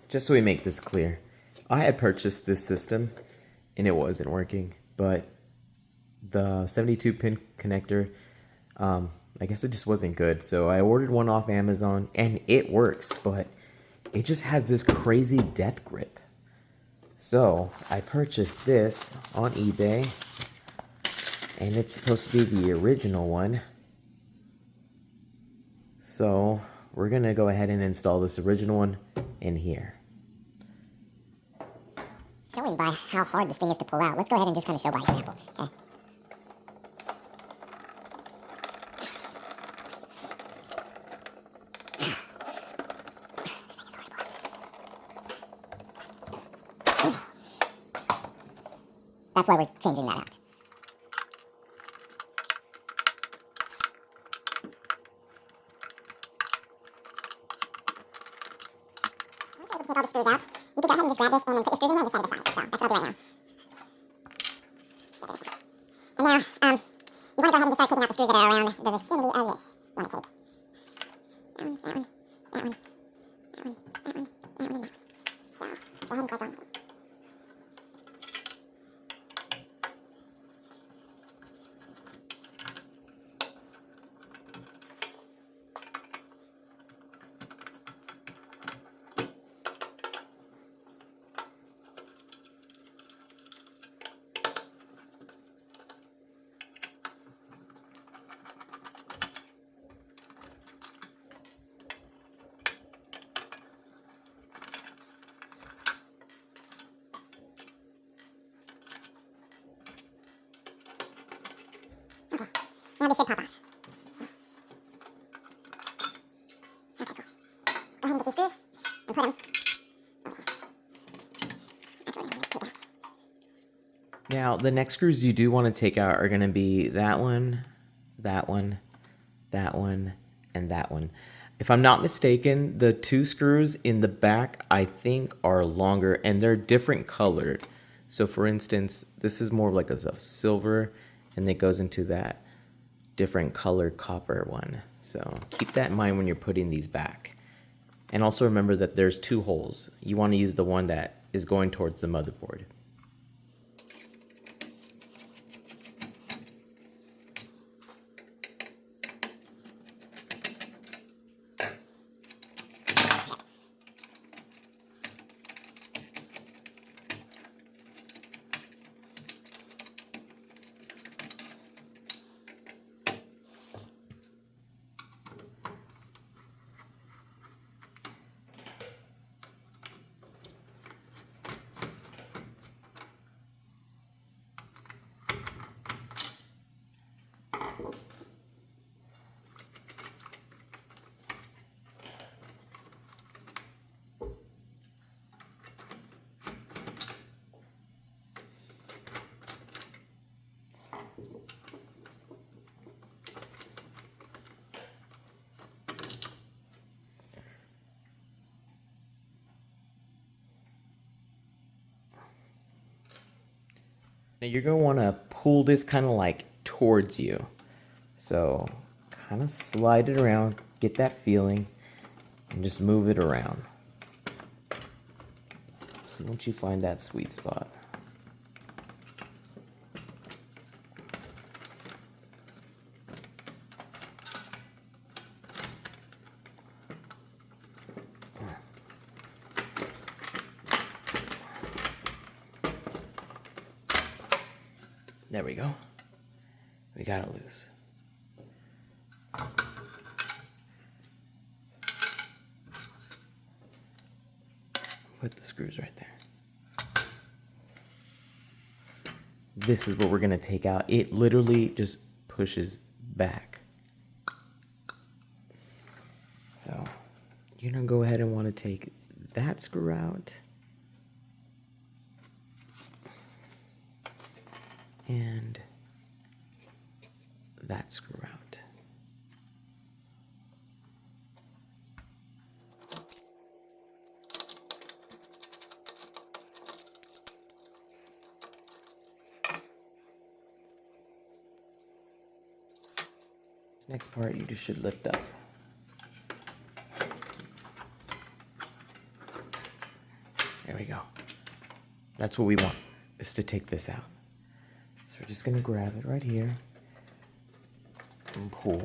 just so we make this clear, I had purchased this system and it wasn't working, but the 72 pin connector, I guess it just wasn't good. So I ordered one off Amazon and it works, but it just has this crazy death grip. So I purchased this on eBay and it's supposed to be the original one. So we're gonna go ahead and install this original one in here. Showing by how hard this thing is to pull out, let's go ahead and just kind of show by example. That's why we're changing that out. Once you're able to take all the screws out, you can go ahead and just grab this and then put your screws in here and just set it aside. So that's what I'll do right now. And now, you want to go ahead and just start taking out the screws that are around the vicinity of this. You want to take that one, that one, that one, that one, that one, that one, and that one. So, let's go ahead and start going. Now they should pop off. Okay, cool. Go ahead and get these screws and put them over here. That's what we're going to take out. Now, the next screws you do want to take out are going to be that one, that one, that one, and that one. If I'm not mistaken, the two screws in the back, I think, are longer, and they're different colored. So, for instance, this is more like a silver, and it goes into that different colored copper one. So, keep that in mind when you're putting these back. And also remember that there's two holes. You want to use the one that is going towards the motherboard. Now you're going to want to pull this kind of like towards you. So kind of slide it around, get that feeling, and just move it around. So once you find that sweet spot. There we go. We got it loose. Put the screws right there. This is what we're gonna take out. It literally just pushes back. So you're gonna go ahead and want to take that screw out. And that screw out. Next part you just should lift up. There we go. That's what we want, is to take this out. So we're just gonna grab it right here and pull.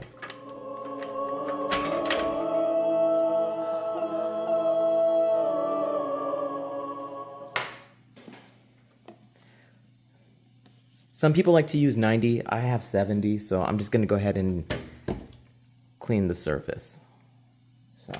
Some people like to use 90. I have 70, so I'm just gonna go ahead and clean the surface. So.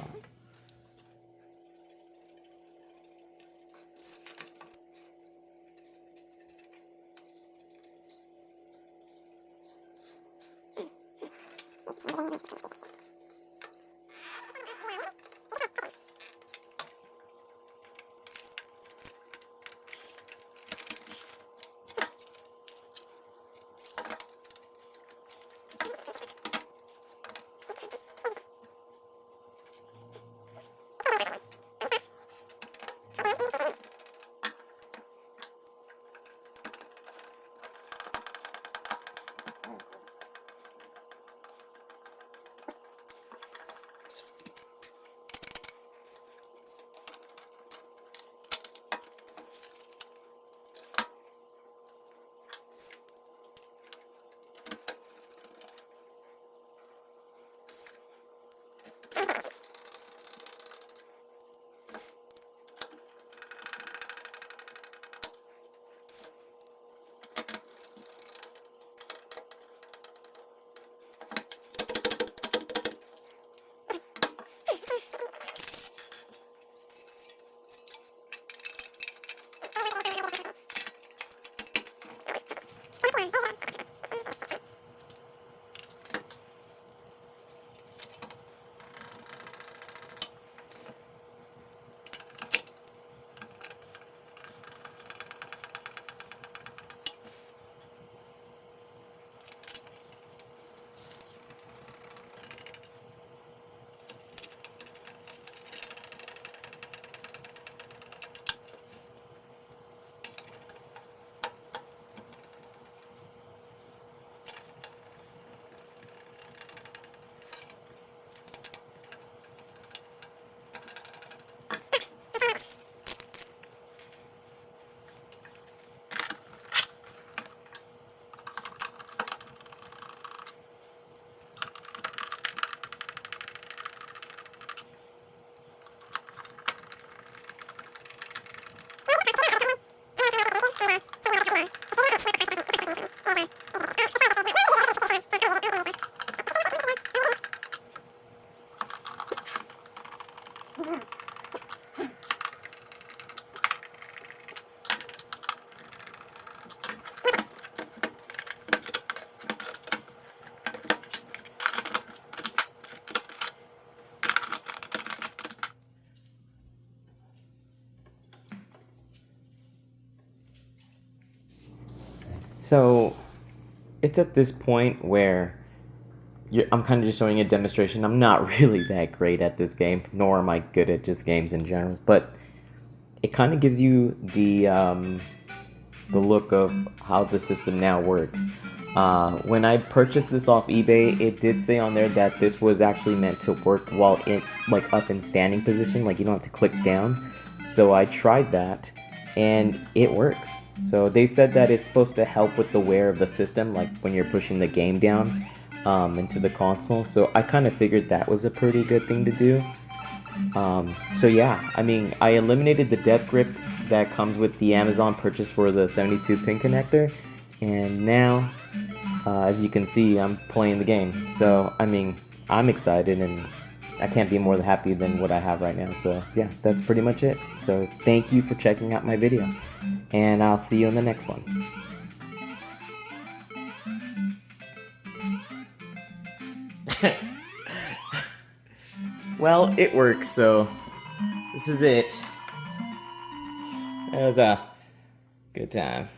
So it's at this point where I'm kind of just showing a demonstration. I'm not really that great at this game, nor am I good at just games in general. But it kind of gives you the look of how the system now works. When I purchased this off eBay, it did say on there that this was actually meant to work while in like up in standing position, like you don't have to click down. So I tried that, and it works. So they said that it's supposed to help with the wear of the system, like when you're pushing the game down into the console. So I kind of figured that was a pretty good thing to do. So yeah, I mean, I eliminated the death grip that comes with the Amazon purchase for the 72 pin connector, and now as you can see, I'm playing the game. So I mean, I'm excited, and I can't be more happy than what I have right now. So yeah, that's pretty much it. So thank you for checking out my video, and I'll see you in the next one. Well, it works, so this is it. It was a good time.